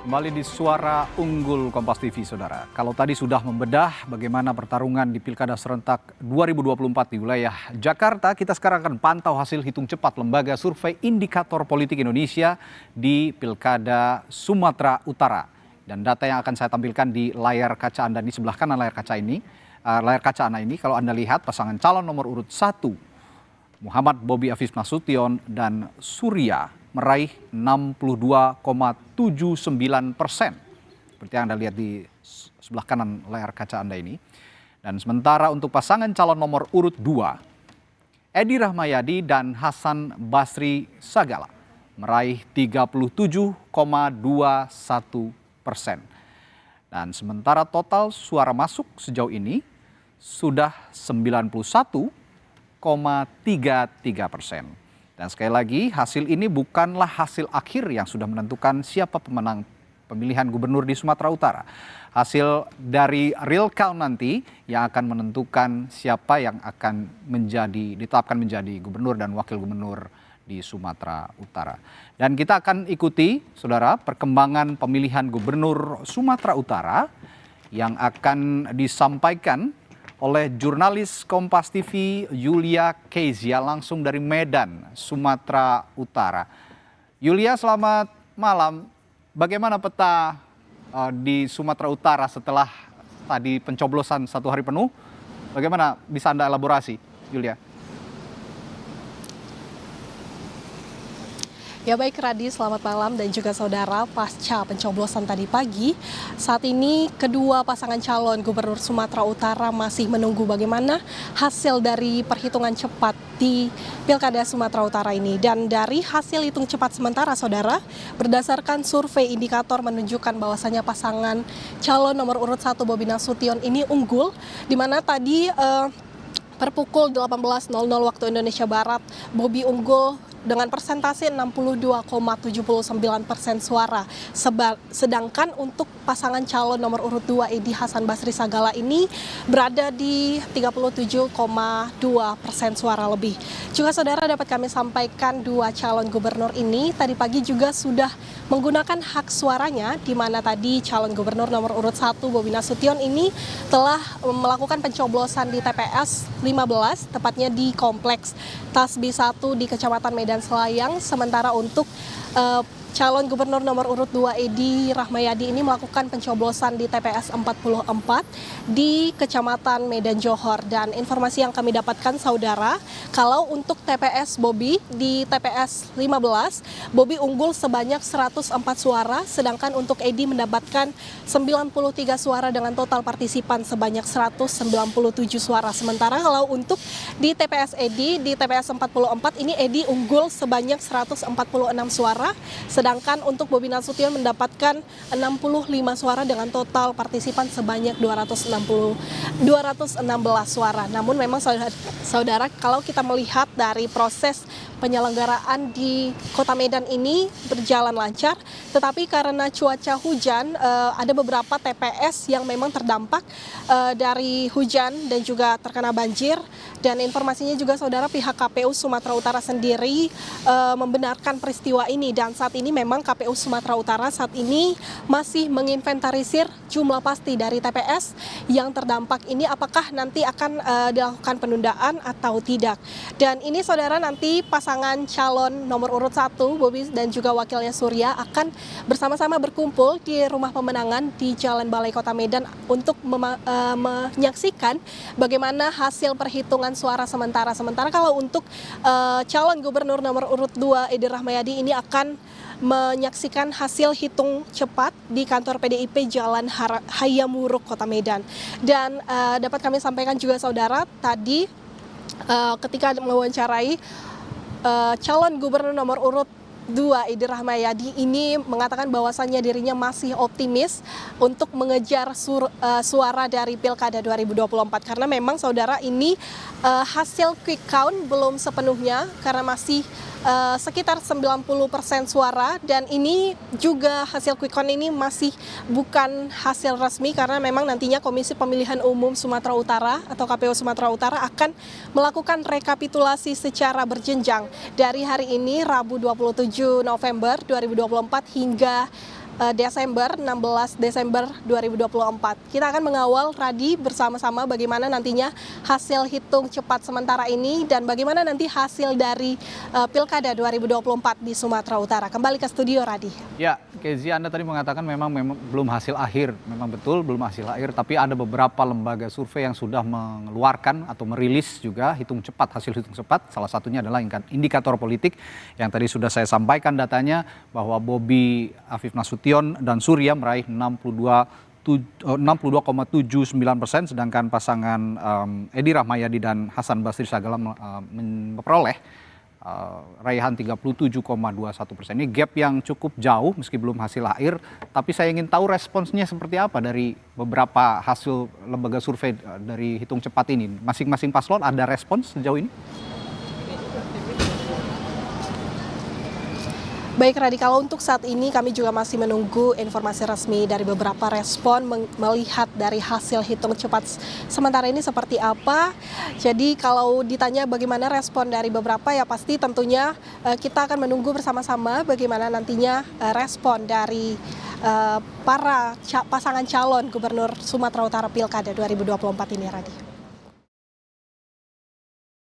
Kembali di Suara Unggul Kompas TV, Saudara. Kalau tadi sudah membedah bagaimana pertarungan di Pilkada Serentak 2024 di wilayah Jakarta, kita sekarang akan pantau hasil hitung cepat Lembaga Survei Indikator Politik Indonesia di Pilkada Sumatera Utara. Dan data yang akan saya tampilkan di layar kaca Anda di sebelah kanan layar kaca Anda ini, kalau Anda lihat pasangan calon nomor urut 1, Muhammad Bobi Afif Nasution dan Surya, meraih 62,79%. Seperti yang Anda lihat di sebelah kanan layar kaca Anda ini. Dan sementara untuk pasangan calon nomor urut 2, Edi Rahmayadi dan Hasan Basri Sagala, meraih 37,21%. Dan sementara total suara masuk sejauh ini sudah 91,33%. Dan sekali lagi, hasil ini bukanlah hasil akhir yang sudah menentukan siapa pemenang pemilihan gubernur di Sumatera Utara. Hasil dari real count nanti yang akan menentukan siapa yang akan ditetapkan menjadi gubernur dan wakil gubernur di Sumatera Utara. Dan kita akan ikuti, Saudara, perkembangan pemilihan gubernur Sumatera Utara yang akan disampaikan oleh jurnalis Kompas TV Yulia Kezia langsung dari Medan, Sumatera Utara. Yulia, selamat malam. Bagaimana peta di Sumatera Utara setelah tadi pencoblosan 1 hari penuh? Bagaimana bisa Anda elaborasi, Yulia? Ya baik Radi, selamat malam dan juga saudara. Pasca pencoblosan tadi pagi, saat ini kedua pasangan calon gubernur Sumatera Utara masih menunggu bagaimana hasil dari perhitungan cepat di Pilkada Sumatera Utara ini. Dan dari hasil hitung cepat sementara, saudara, berdasarkan survei indikator menunjukkan bahwasannya pasangan calon nomor urut 1 Bobi Nasution ini unggul, di mana tadi per pukul 18.00 waktu Indonesia Barat, Bobi unggul dengan persentase 62,79% suara. Sedangkan untuk pasangan calon nomor urut 2 Edi Hasan Basri Sagala ini berada di 37,2% suara lebih. Juga saudara, dapat kami sampaikan dua calon gubernur ini tadi pagi juga sudah menggunakan hak suaranya, di mana tadi calon gubernur nomor urut 1 Bobi Nasution ini telah melakukan pencoblosan di TPS 15, tepatnya di Kompleks Tasbih 1 di Kecamatan Medan Selayang. Sementara untuk calon gubernur nomor urut 2 Edi Rahmayadi ini melakukan pencoblosan di TPS 44 di Kecamatan Medan Johor. Dan informasi yang kami dapatkan, saudara, kalau untuk TPS Bobi di TPS 15, Bobi unggul sebanyak 104 suara, sedangkan untuk Edi mendapatkan 93 suara dengan total partisipan sebanyak 197 suara. Sementara kalau untuk di TPS Edi di TPS 44 ini Edi unggul sebanyak 146 suara, sedangkan untuk Bobi Nasution mendapatkan 65 suara dengan total partisipan sebanyak 216 suara. Namun memang saudara, kalau kita melihat dari proses penyelenggaraan di Kota Medan ini berjalan lancar, tetapi karena cuaca hujan, ada beberapa TPS yang memang terdampak dari hujan dan juga terkena banjir. Dan informasinya juga, saudara, pihak KPU Sumatera Utara sendiri membenarkan peristiwa ini. Dan saat ini memang KPU Sumatera Utara saat ini masih menginventarisir jumlah pasti dari TPS yang terdampak ini, apakah nanti akan dilakukan penundaan atau tidak. Dan ini, saudara, nanti pasangan calon nomor urut 1 Bobi dan juga wakilnya Surya akan bersama-sama berkumpul di rumah pemenangan di Jalan Balai Kota Medan untuk menyaksikan bagaimana hasil perhitungan suara sementara. Sementara kalau untuk calon gubernur nomor urut 2 Edi Rahmayadi ini akan menyaksikan hasil hitung cepat di kantor PDIP Jalan Hayamuruk Kota Medan. Dan dapat kami sampaikan juga, saudara, tadi ketika mewawancarai calon gubernur nomor urut 2 Edi Rahmayadi ini mengatakan bahwasannya dirinya masih optimis untuk mengejar suara dari Pilkada 2024, karena memang, saudara, ini hasil quick count belum sepenuhnya karena masih sekitar 90% suara, dan ini juga hasil quick count ini masih bukan hasil resmi karena memang nantinya Komisi Pemilihan Umum Sumatera Utara atau KPU Sumatera Utara akan melakukan rekapitulasi secara berjenjang dari hari ini Rabu 27 November 2024 hingga Desember, 16 Desember 2024. Kita akan mengawal Radi bersama-sama bagaimana nantinya hasil hitung cepat sementara ini dan bagaimana nanti hasil dari Pilkada 2024 di Sumatera Utara. Kembali ke studio, Radi. Ya, Kezi, Anda tadi mengatakan memang belum hasil akhir. Memang betul belum hasil akhir, tapi ada beberapa lembaga survei yang sudah mengeluarkan atau merilis juga hasil hitung cepat. Salah satunya adalah indikator politik yang tadi sudah saya sampaikan datanya bahwa Bobi Afif Nasution dan Surya meraih 62,79%, sedangkan pasangan Edi Rahmayadi dan Hasan Basri Sagala memperoleh raihan 37,21%. Ini gap yang cukup jauh meski belum hasil akhir, tapi saya ingin tahu responsnya seperti apa dari beberapa hasil lembaga survei dari hitung cepat ini. Masing-masing paslon ada respons sejauh ini? Baik, Radi, kalau untuk saat ini kami juga masih menunggu informasi resmi dari beberapa respon melihat dari hasil hitung cepat sementara ini seperti apa. Jadi kalau ditanya bagaimana respon dari beberapa, ya pasti tentunya kita akan menunggu bersama-sama bagaimana nantinya respon dari para pasangan calon Gubernur Sumatera Utara Pilkada 2024 ini, Radi.